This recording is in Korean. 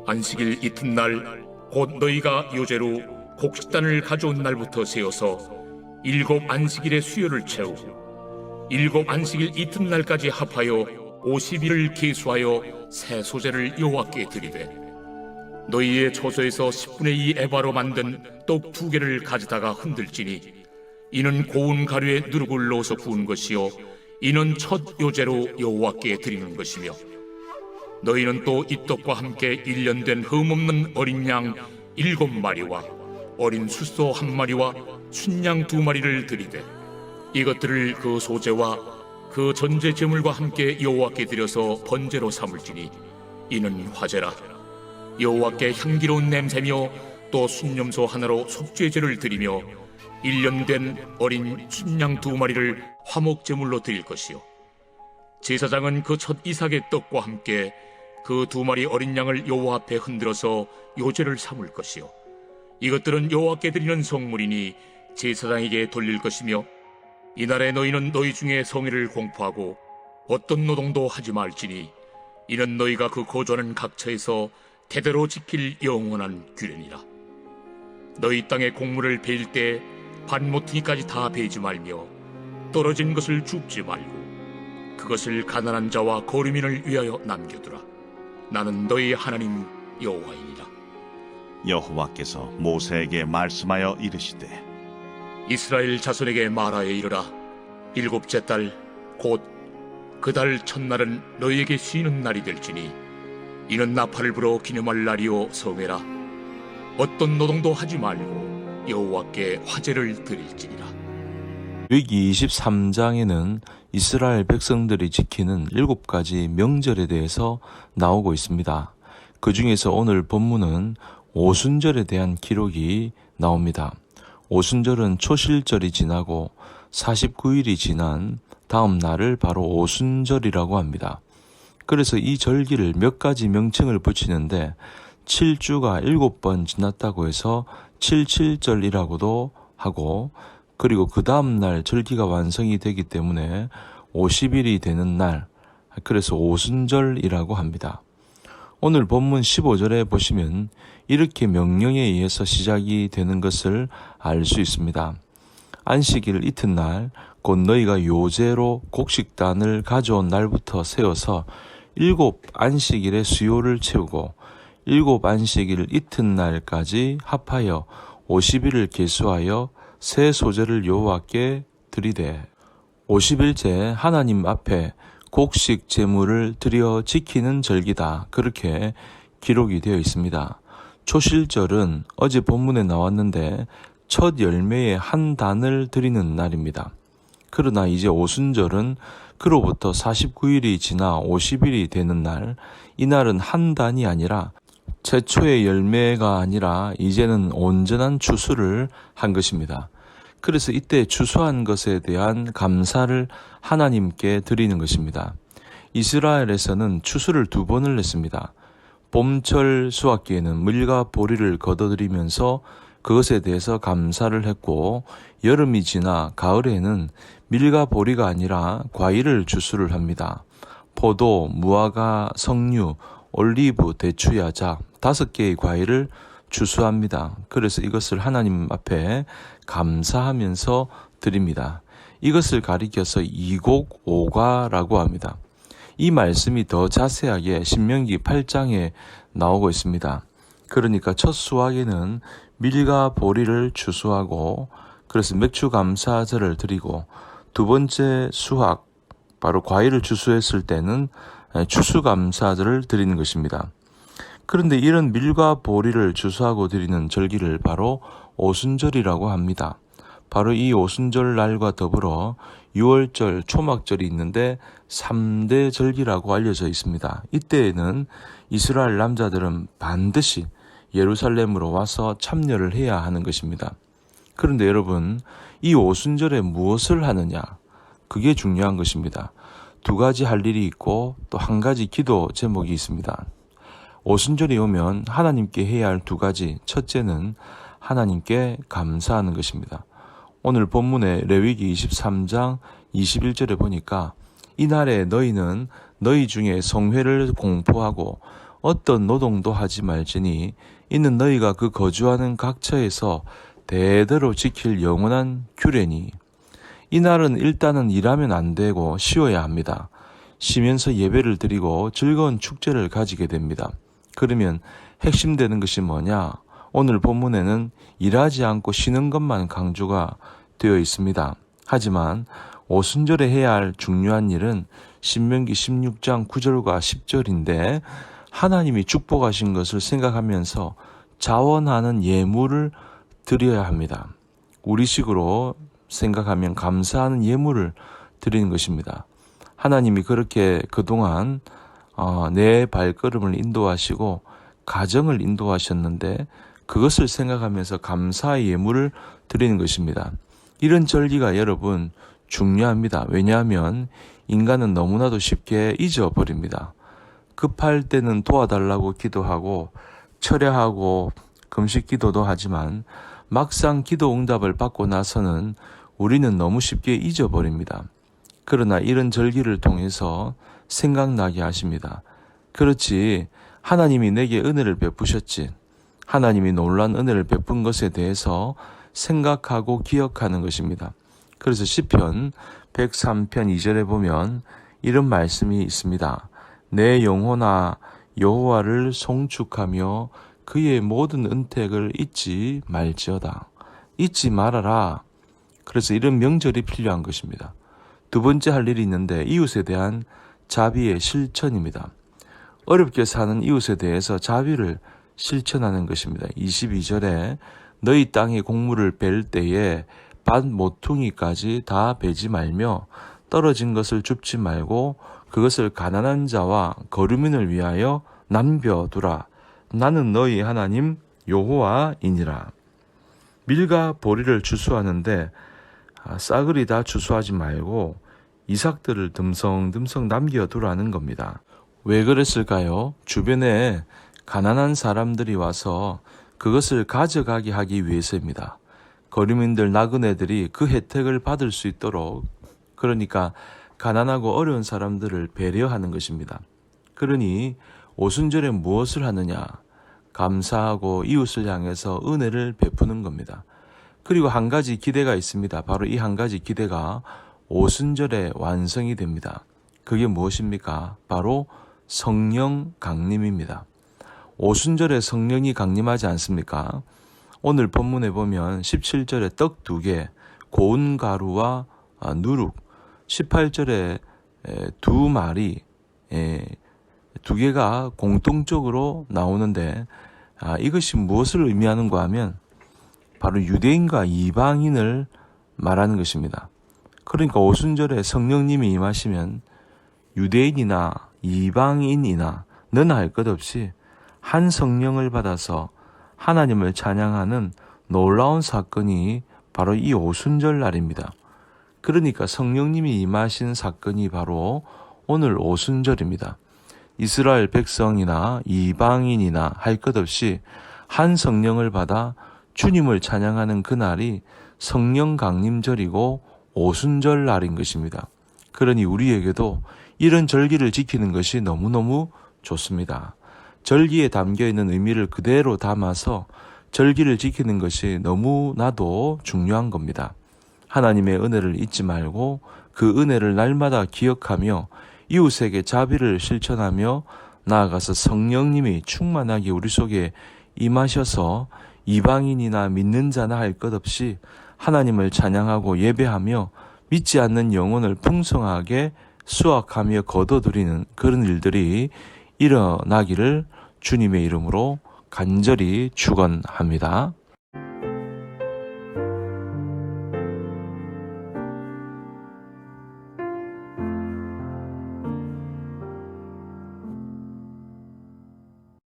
안식일 이튿날 곧 너희가 요제로 곡식단을 가져온 날부터 세어서 7 안식일의 수요를 채우고 7 안식일 이튿날까지 합하여 50일을 계수하여 새 소재를 여호와께 드리되 너희의 처소에서 10분의 2 에바로 만든 떡 2개를 가져다가 흔들지니 이는 고운 가루에 누룩을 넣어서 구운 것이요 이는 첫 요제로 여호와께 드리는 것이며 너희는 또 이 떡과 함께 1년 된 흠없는 어린 양 7마리와 어린 숫소 1마리와 순양 2마리를 드리되 이것들을 그 소제와 그 전제 제물과 함께 여호와께 드려서 번제로 삼을지니 이는 화제라. 여호와께 향기로운 냄새며 또 순염소 하나로 속죄제를 드리며 1년 된 어린 순양 2마리를 화목 제물로 드릴 것이요 제사장은 그 첫 이삭의 떡과 함께 그 2마리 어린 양을 여호와 앞에 흔들어서 요제를 삼을 것이요 이것들은 여호와께 드리는 성물이니 제사장에게 돌릴 것이며 이날에 너희는 너희 중에 성의를 공포하고 어떤 노동도 하지 말지니 이는 너희가 그 거주하는 각처에서 대대로 지킬 영원한 규례니라. 너희 땅에 곡물을 베일 때 반모퉁이까지 다 베지 말며 떨어진 것을 줍지 말고 그것을 가난한 자와 거류민을 위하여 남겨두라. 나는 너희 하나님 여호와이니라. 여호와께서 모세에게 말씀하여 이르시되 이스라엘 자손에게 말하여 이르라. 7째 달 곧 그 달 첫날은 너희에게 쉬는 날이 될지니 이는 나팔을 불어 기념할 날이요 성회라. 어떤 노동도 하지 말고 여호와께 화제를 드릴지니라. 레위기 23장에는 이스라엘 백성들이 지키는 7가지 명절에 대해서 나오고 있습니다. 그 중에서 오늘 본문은 오순절에 대한 기록이 나옵니다. 오순절은 초실절이 지나고 49일이 지난 다음 날을 바로 오순절이라고 합니다. 그래서 이 절기를 몇 가지 명칭을 붙이는데 7주가 7번 지났다고 해서 77절이라고도 하고 그리고 그 다음 날 절기가 완성이 되기 때문에 50일이 되는 날, 그래서 오순절이라고 합니다. 오늘 본문 15절에 보시면 이렇게 명령에 의해서 시작이 되는 것을 알 수 있습니다. 안식일 이튿날 곧 너희가 요제로 곡식단을 가져온 날부터 세워서 7 안식일의 수요를 채우고 7 안식일 이튿날까지 합하여 50일을 계수하여 새 소재를 여호와께 드리되 50일째 하나님 앞에 곡식 제물을 드려 지키는 절기다. 그렇게 기록이 되어 있습니다. 초실절은 어제 본문에 나왔는데 첫 열매의 한 단을 드리는 날입니다. 그러나 이제 오순절은 그로부터 49일이 지나 50일이 되는 날, 이날은 한 단이 아니라 최초의 열매가 아니라 이제는 온전한 추수를 한 것입니다. 그래서 이때 추수한 것에 대한 감사를 하나님께 드리는 것입니다. 이스라엘에서는 추수를 2번을 했습니다. 봄철 수확기에는 물과 보리를 거둬들이면서 그것에 대해서 감사를 했고 여름이 지나 가을에는 밀과 보리가 아니라 과일을 추수를 합니다. 포도, 무화과, 석류, 올리브, 대추, 야자 5개의 과일을 추수합니다. 그래서 이것을 하나님 앞에 감사하면서 드립니다. 이것을 가리켜서 이곡오과라고 합니다. 이 말씀이 더 자세하게 신명기 8장에 나오고 있습니다. 그러니까 첫 수확에는 밀과 보리를 추수하고 그래서 맥주 감사절을 드리고 두 번째 수확, 바로 과일을 추수했을 때는 추수감사절을 드리는 것입니다. 그런데 이런 밀과 보리를 추수하고 드리는 절기를 바로 오순절이라고 합니다. 바로 이 오순절 날과 더불어 6월절, 초막절이 있는데 3대 절기라고 알려져 있습니다. 이때에는 이스라엘 남자들은 반드시 예루살렘으로 와서 참여를 해야 하는 것입니다. 그런데 여러분, 이 오순절에 무엇을 하느냐? 그게 중요한 것입니다. 2가지 할 일이 있고 또 1가지 기도 제목이 있습니다. 오순절이 오면 하나님께 해야 할 2가지, 첫째는 하나님께 감사하는 것입니다. 오늘 본문의 레위기 23장 21절에 보니까 이날에 너희는 너희 중에 성회를 공포하고 어떤 노동도 하지 말지니 이는 너희가 그 거주하는 각처에서 대대로 지킬 영원한 규례니 이 날은 일단은 일하면 안 되고 쉬어야 합니다. 쉬면서 예배를 드리고 즐거운 축제를 가지게 됩니다. 그러면 핵심되는 것이 뭐냐? 오늘 본문에는 일하지 않고 쉬는 것만 강조가 되어 있습니다. 하지만 오순절에 해야 할 중요한 일은 신명기 16장 9절과 10절인데 하나님이 축복하신 것을 생각하면서 자원하는 예물을 드려야 합니다. 우리식으로 생각하면 감사하는 예물을 드리는 것입니다. 하나님이 그렇게 그동안 내 발걸음을 인도하시고 가정을 인도하셨는데 그것을 생각하면서 감사의 예물을 드리는 것입니다. 이런 절기가 여러분 중요합니다. 왜냐하면 인간은 너무나도 쉽게 잊어버립니다. 급할 때는 도와달라고 기도하고 철야하고 금식 기도도 하지만 막상 기도 응답을 받고 나서는 우리는 너무 쉽게 잊어버립니다. 그러나 이런 절기를 통해서 생각나게 하십니다. 그렇지, 하나님이 내게 은혜를 베푸셨지. 하나님이 놀라운 은혜를 베푼 것에 대해서 생각하고 기억하는 것입니다. 그래서 시편 103편 2절에 보면 이런 말씀이 있습니다. 내 영혼아 여호와를 송축하며 그의 모든 은택을 잊지 말지어다. 잊지 말아라. 그래서 이런 명절이 필요한 것입니다. 두 번째 할 일이 있는데 이웃에 대한 자비의 실천입니다. 어렵게 사는 이웃에 대해서 자비를 실천하는 것입니다. 22절에 너희 땅에 곡물을 벨 때에 밭 모퉁이까지 다 베지 말며 떨어진 것을 줍지 말고 그것을 가난한 자와 거류민을 위하여 남겨두라. 나는 너희 하나님 여호와이니라. 밀과 보리를 추수하는데 싸그리 다 추수하지 말고 이삭들을 듬성듬성 남겨두라는 겁니다. 왜 그랬을까요? 주변에 가난한 사람들이 와서 그것을 가져가게 하기 위해서입니다. 거류민들 나그네들이 그 혜택을 받을 수 있도록, 그러니까 가난하고 어려운 사람들을 배려하는 것입니다. 그러니 오순절에 무엇을 하느냐? 감사하고 이웃을 향해서 은혜를 베푸는 겁니다. 그리고 한 가지 기대가 있습니다. 바로 이 한 가지 기대가 오순절에 완성이 됩니다. 그게 무엇입니까? 바로 성령 강림입니다. 오순절에 성령이 강림하지 않습니까? 오늘 본문에 보면 17절에 떡 2개, 고운 가루와 누룩, 18절에 2마리, 2개가 공통적으로 나오는데 이것이 무엇을 의미하는가 하면 바로 유대인과 이방인을 말하는 것입니다. 그러니까 오순절에 성령님이 임하시면 유대인이나 이방인이나 너나 할 것 없이 한 성령을 받아서 하나님을 찬양하는 놀라운 사건이 바로 이 오순절 날입니다. 그러니까 성령님이 임하신 사건이 바로 오늘 오순절입니다. 이스라엘 백성이나 이방인이나 할 것 없이 한 성령을 받아 주님을 찬양하는 그날이 성령 강림절이고 오순절 날인 것입니다. 그러니 우리에게도 이런 절기를 지키는 것이 너무너무 좋습니다. 절기에 담겨있는 의미를 그대로 담아서 절기를 지키는 것이 너무나도 중요한 겁니다. 하나님의 은혜를 잊지 말고 그 은혜를 날마다 기억하며 이웃에게 자비를 실천하며 나아가서 성령님이 충만하게 우리 속에 임하셔서 이방인이나 믿는 자나 할 것 없이 하나님을 찬양하고 예배하며 믿지 않는 영혼을 풍성하게 수확하며 거둬들이는 그런 일들이 일어나기를 주님의 이름으로 간절히 축원합니다.